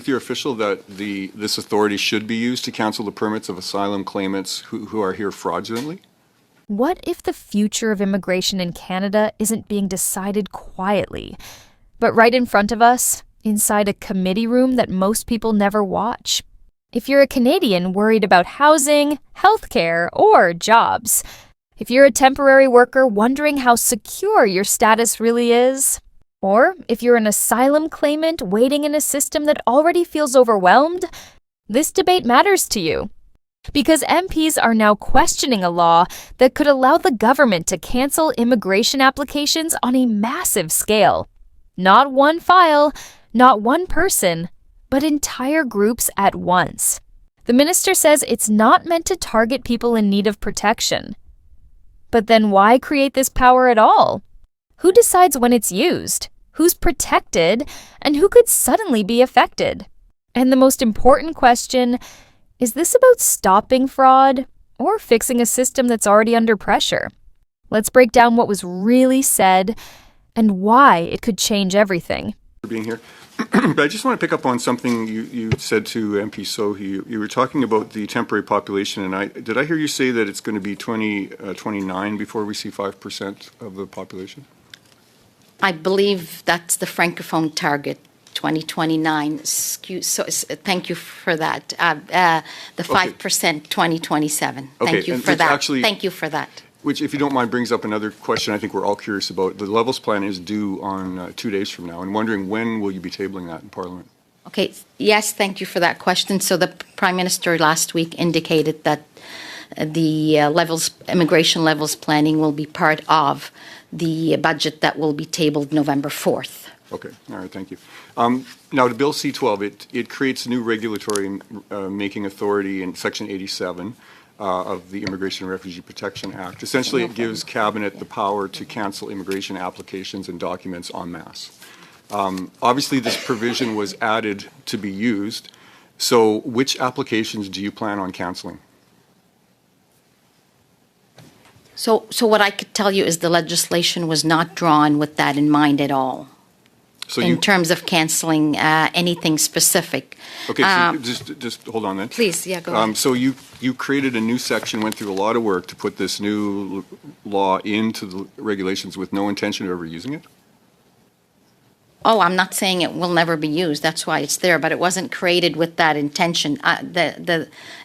With your official that this authority should be used to cancel the permits of asylum claimants who are here fraudulently? What if the future of immigration in Canada isn't being decided quietly, but right in front of us, inside a committee room that most people never watch? If you're a Canadian worried about housing, healthcare, or jobs, if you're a temporary worker wondering how secure your status really is, or if you're an asylum claimant waiting in a system that already feels overwhelmed, this debate matters to you. Because MPs are now questioning a law that could allow the government to cancel immigration applications on a massive scale. Not one file, not one person, but entire groups at once. The minister says it's not meant to target people in need of protection. But then why create this power at all? Who decides when it's used? Who's protected? And who could suddenly be affected? And the most important question, is this about stopping fraud or fixing a system that's already under pressure? Let's break down what was really said and why it could change everything. For being here. But I just want to pick up on something you said to MP Sohi. You were talking about the temporary population, and did I hear you say that it's going to be 2029 before we see 5% of the population? I believe that's the Francophone target, 2029. So, thank you for that. The 5%, 2027. Thank you for that. Thank you for that. Which, if you don't mind, brings up another question I think we're all curious about. The levels plan is due on 2 days from now, and wondering when will you be tabling that in Parliament? Okay, yes, thank you for that question. So the Prime Minister last week indicated that the immigration levels planning will be part of the budget that will be tabled November 4th. Okay, all right, thank you. Now, to Bill C-12, it creates a new regulatory making authority in Section 87 of the Immigration and Refugee Protection Act. Essentially, it gives Cabinet the power to cancel immigration applications and documents en masse. Obviously, this provision was added to be used. So which applications do you plan on canceling? So what I could tell you is the legislation was not drawn with that in mind at all. So in terms of canceling anything specific. Okay, so just hold on then. Please, yeah, go ahead. So you created a new section, went through a lot of work to put this new law into the regulations with no intention of ever using it? Oh, I'm not saying it will never be used. That's why it's there, but it wasn't created with that intention.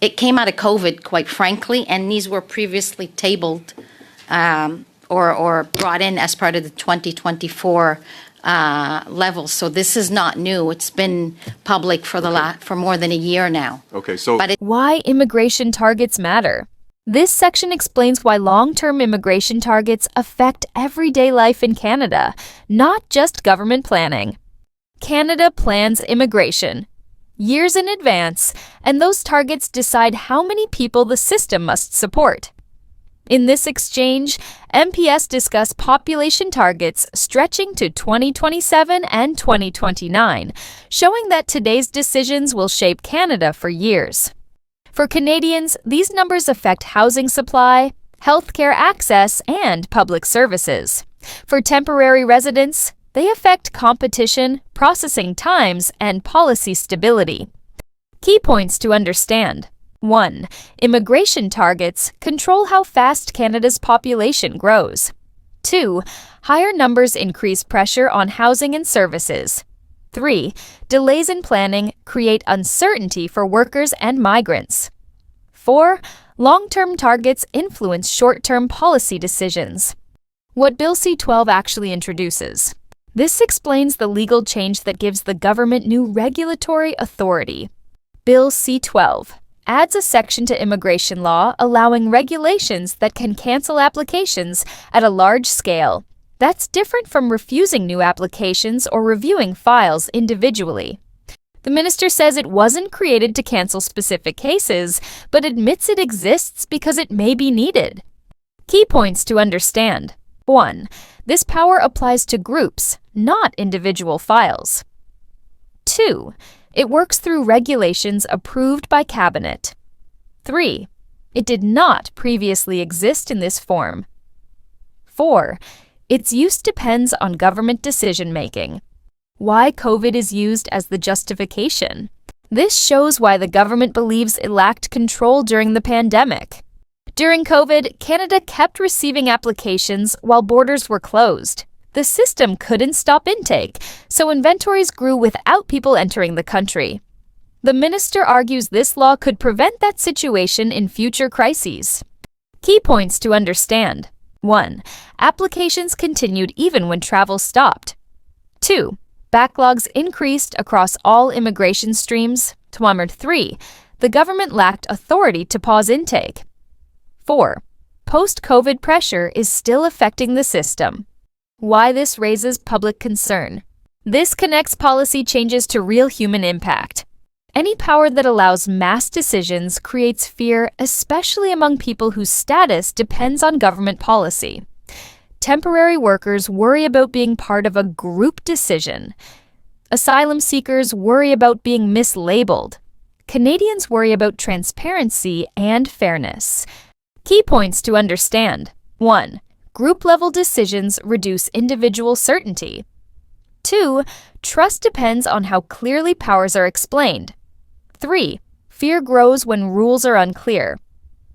It came out of COVID, quite frankly, and these were previously tabled or brought in as part of the 2024 levels. So this is not new. It's been public for more than a year now. Okay, so why immigration targets matter. This section explains why long-term immigration targets affect everyday life in Canada, not just government planning. Canada plans immigration years in advance, and those targets decide how many people the system must support. In this exchange, MPs discuss population targets stretching to 2027 and 2029, showing that today's decisions will shape Canada for years. For Canadians, these numbers affect housing supply, healthcare access, and public services. For temporary residents, they affect competition, processing times, and policy stability. Key points to understand. 1. Immigration targets control how fast Canada's population grows. 2. Higher numbers increase pressure on housing and services. 3. Delays in planning create uncertainty for workers and migrants. 4. Long-term targets influence short-term policy decisions. What Bill C-12 actually introduces. This explains the legal change that gives the government new regulatory authority. Bill C-12 adds a section to immigration law allowing regulations that can cancel applications at a large scale. That's different from refusing new applications or reviewing files individually. The minister says it wasn't created to cancel specific cases, but admits it exists because it may be needed. Key points to understand. 1. This power applies to groups, not individual files. 2. It works through regulations approved by Cabinet. 3. It did not previously exist in this form. 4. Its use depends on government decision-making. why COVID is used as the justification. This shows why the government believes it lacked control during the pandemic. During COVID, Canada kept receiving applications while borders were closed. The system couldn't stop intake, so inventories grew without people entering the country. The minister argues this law could prevent that situation in future crises. Key points to understand. 1. Applications continued even when travel stopped. 2. Backlogs increased across all immigration streams. 3. The government lacked authority to pause intake. 4. Post-COVID pressure is still affecting the system. Why this raises public concern. This connects policy changes to real human impact. Any power that allows mass decisions creates fear, especially among people whose status depends on government policy. Temporary workers worry about being part of a group decision. Asylum seekers worry about being mislabeled. Canadians worry about transparency and fairness. Key points to understand. 1. Group-level decisions reduce individual certainty. 2. Trust depends on how clearly powers are explained. 3. Fear grows when rules are unclear.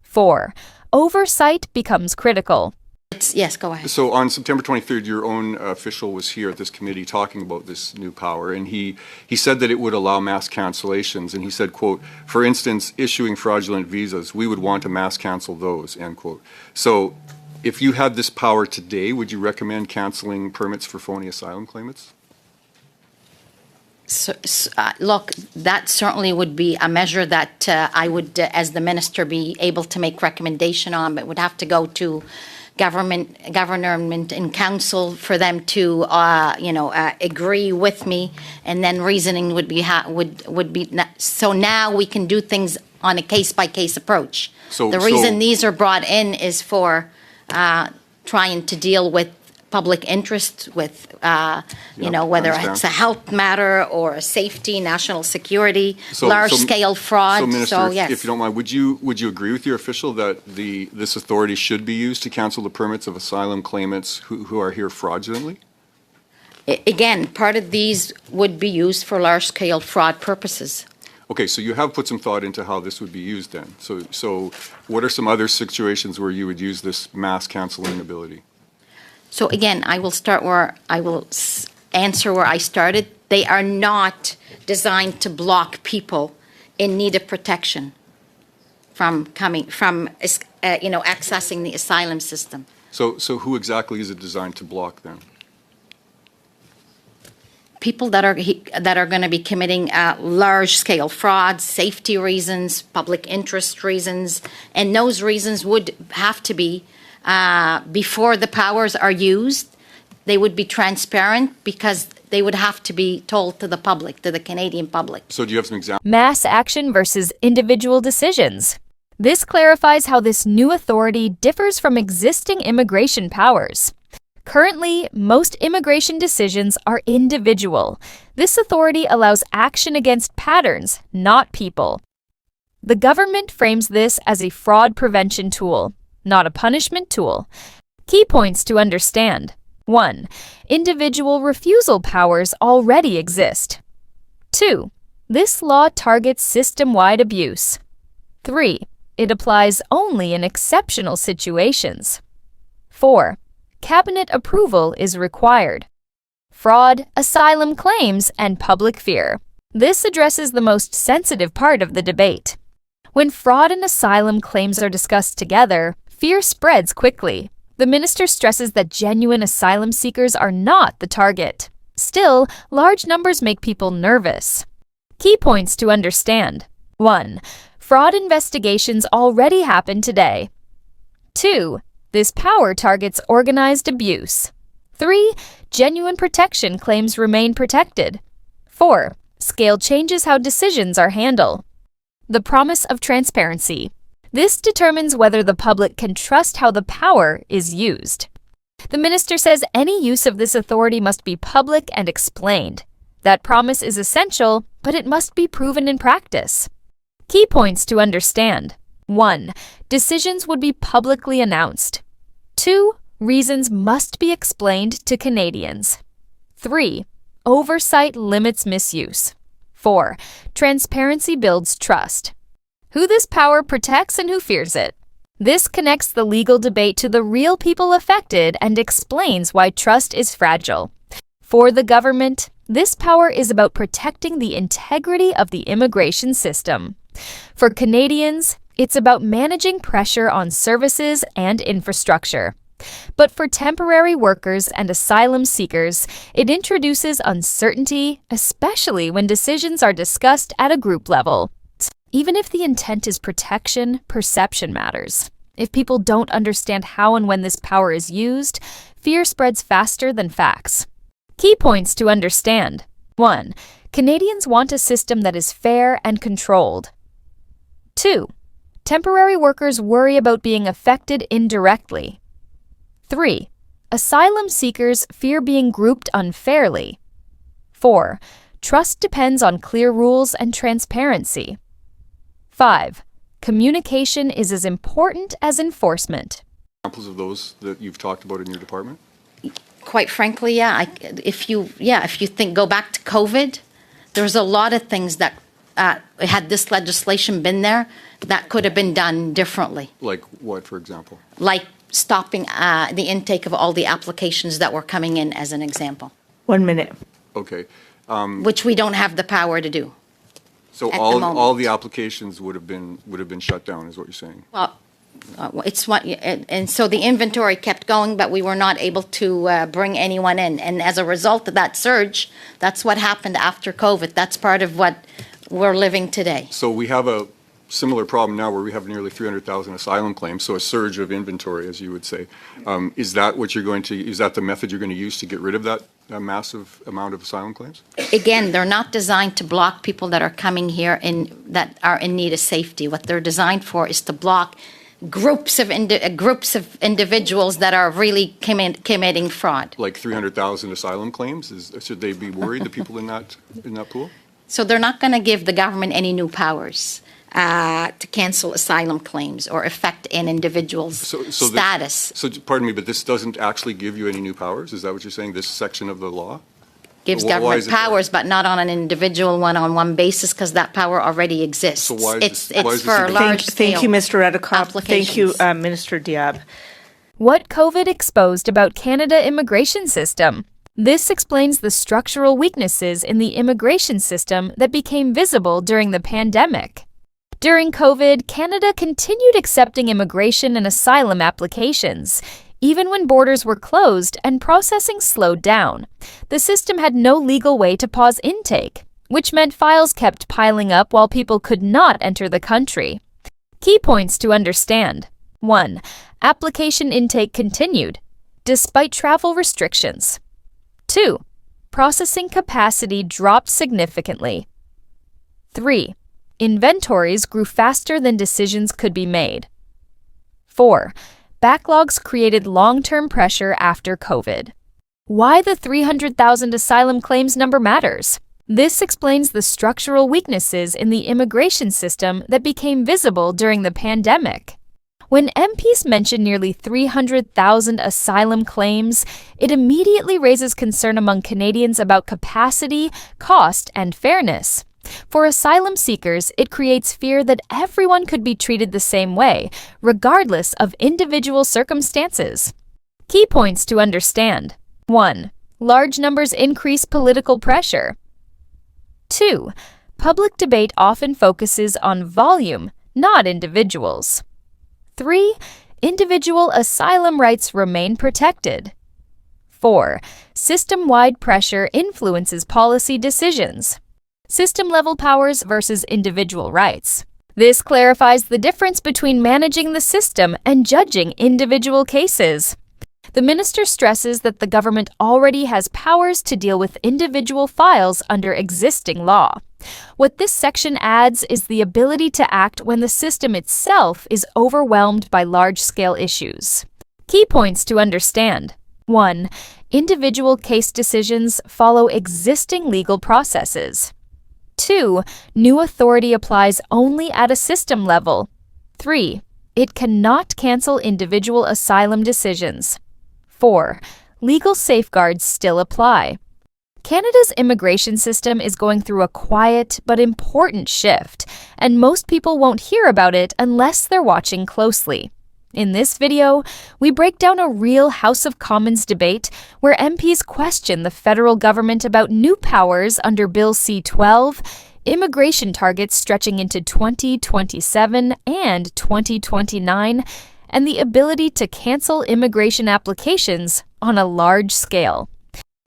4. Oversight becomes critical. Yes, go ahead. So on September 23rd, your own official was here at this committee talking about this new power, and he said that it would allow mass cancellations, and he said, quote, for instance, issuing fraudulent visas, we would want to mass cancel those, end quote. So if you had this power today, would you recommend canceling permits for phony asylum claimants? Look, that certainly would be a measure that I would, as the minister, be able to make recommendation on, but would have to go to government and council for them to, agree with me, and then reasoning would be so now we can do things on a case-by-case approach. The reason these are brought in is for trying to deal with public interest, with whether it's a health matter or a safety, national security, large-scale fraud. So, Minister, yes. if you don't mind, would you agree with your official that this authority should be used to cancel the permits of asylum claimants who are here fraudulently? Again, part of these would be used for large-scale fraud purposes. Okay, so you have put some thought into how this would be used then. So what are some other situations where you would use this mass canceling ability? So again, I will answer where I started. They are not designed to block people in need of protection from accessing the asylum system. So who exactly is it designed to block then? People that are going to be committing large-scale fraud, safety reasons, public interest reasons, and those reasons would have to be before the powers are used. They would be transparent because they would have to be told to the public, to the Canadian public. So do you have some examples? Mass action versus individual decisions. This clarifies how this new authority differs from existing immigration powers. Currently, most immigration decisions are individual. This authority allows action against patterns, not people. The government frames this as a fraud prevention tool, not a punishment tool. Key points to understand. 1. Individual refusal powers already exist. 2. This law targets system-wide abuse. 3. It applies only in exceptional situations. 4. Cabinet approval is required. Fraud, asylum claims, and public fear. This addresses the most sensitive part of the debate. When fraud and asylum claims are discussed together, fear spreads quickly. The minister stresses that genuine asylum seekers are not the target. Still, large numbers make people nervous. Key points to understand. 1. Fraud investigations already happen today. 2. This power targets organized abuse. 3. Genuine protection claims remain protected. 4. Scale changes how decisions are handled. The promise of transparency. This determines whether the public can trust how the power is used. The minister says any use of this authority must be public and explained. That promise is essential, but it must be proven in practice. Key points to understand. 1. Decisions would be publicly announced. 2. Reasons must be explained to Canadians. 3. Oversight limits misuse. 4. Transparency builds trust. Who this power protects and who fears it. This connects the legal debate to the real people affected and explains why trust is fragile. For the government, this power is about protecting the integrity of the immigration system. For Canadians, it's about managing pressure on services and infrastructure. But for temporary workers and asylum seekers, it introduces uncertainty, especially when decisions are discussed at a group level. Even if the intent is protection, perception matters. If people don't understand how and when this power is used, fear spreads faster than facts. Key points to understand. 1. Canadians want a system that is fair and controlled. 2. Temporary workers worry about being affected indirectly. 3. Asylum seekers fear being grouped unfairly. 4. Trust depends on clear rules and transparency. 5. Communication is as important as enforcement. Examples of those that you've talked about in your department? Quite frankly, if you go back to COVID, there's a lot of things that had this legislation been there, that could have been done differently. Like what, for example? Like stopping the intake of all the applications that were coming in, as an example. 1 minute. Okay. Which we don't have the power to do. So At the all moment. the applications would have been shut down, is what you're saying? Well, it's what, and so the inventory kept going, but we were not able to bring anyone in. And as a result of that surge, that's what happened after COVID. That's part of what we're living today. So we have a similar problem now where we have nearly 300,000 asylum claims, so a surge of inventory, as you would say. Is that what is that the method you're going to use to get rid of that massive amount of asylum claims? Again, they're not designed to block people that are coming here that are in need of safety. What they're designed for is to block groups of individuals that are really committing fraud. Like 300,000 asylum claims? Should they be worried, the people in that pool? So they're not going to give the government any new powers to cancel asylum claims or affect an individual's status. So pardon me, but this doesn't actually give you any new powers? Is that what you're saying, this section of the law? Gives Why government is it there? powers, but not on an individual one-on-one basis, because that power already exists. So why is this- why is It's this for important? large Thank you, Mr. Redekop. Thank you, applications. Minister Diab. What COVID exposed about Canada immigration system. This explains the structural weaknesses in the immigration system that became visible during the pandemic. During COVID, Canada continued accepting immigration and asylum applications, even when borders were closed and processing slowed down. The system had no legal way to pause intake, which meant files kept piling up while people could not enter the country. Key points to understand. 1. Application intake continued, despite travel restrictions. 2. Processing capacity dropped significantly. 3. Inventories grew faster than decisions could be made. 4. Backlogs created long-term pressure after COVID. Why the 300,000 asylum claims number matters. This explains the structural weaknesses in the immigration system that became visible during the pandemic. When MPs mention nearly 300,000 asylum claims, it immediately raises concern among Canadians about capacity, cost, and fairness. For asylum seekers, it creates fear that everyone could be treated the same way, regardless of individual circumstances. Key points to understand. 1. Large numbers increase political pressure. 2. Public debate often focuses on volume, not individuals. 3. Individual asylum rights remain protected. 4. System-wide pressure influences policy decisions. System-level powers versus individual rights. This clarifies the difference between managing the system and judging individual cases. The minister stresses that the government already has powers to deal with individual files under existing law. What this section adds is the ability to act when the system itself is overwhelmed by large-scale issues. Key points to understand. 1. Individual case decisions follow existing legal processes. 2. New authority applies only at a system level. 3. It cannot cancel individual asylum decisions. 4. Legal safeguards still apply. Canada's immigration system is going through a quiet but important shift, and most people won't hear about it unless they're watching closely. In this video, we break down a real House of Commons debate where MPs question the federal government about new powers under Bill C-12, immigration targets stretching into 2027 and 2029, and the ability to cancel immigration applications on a large scale.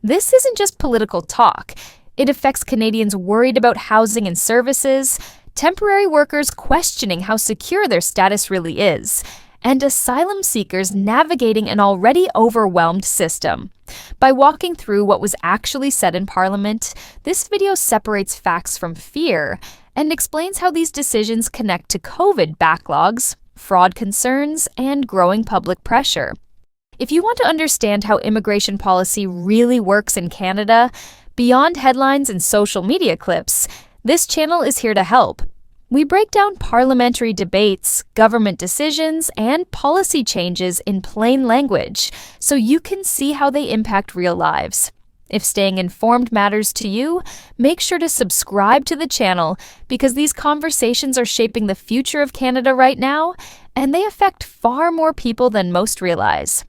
This isn't just political talk. It affects Canadians worried about housing and services, temporary workers questioning how secure their status really is, and asylum seekers navigating an already overwhelmed system. By walking through what was actually said in Parliament, this video separates facts from fear and explains how these decisions connect to COVID backlogs, fraud concerns, and growing public pressure. If you want to understand how immigration policy really works in Canada, beyond headlines and social media clips, this channel is here to help. We break down parliamentary debates, government decisions, and policy changes in plain language so you can see how they impact real lives. If staying informed matters to you, make sure to subscribe to the channel because these conversations are shaping the future of Canada right now, and they affect far more people than most realize.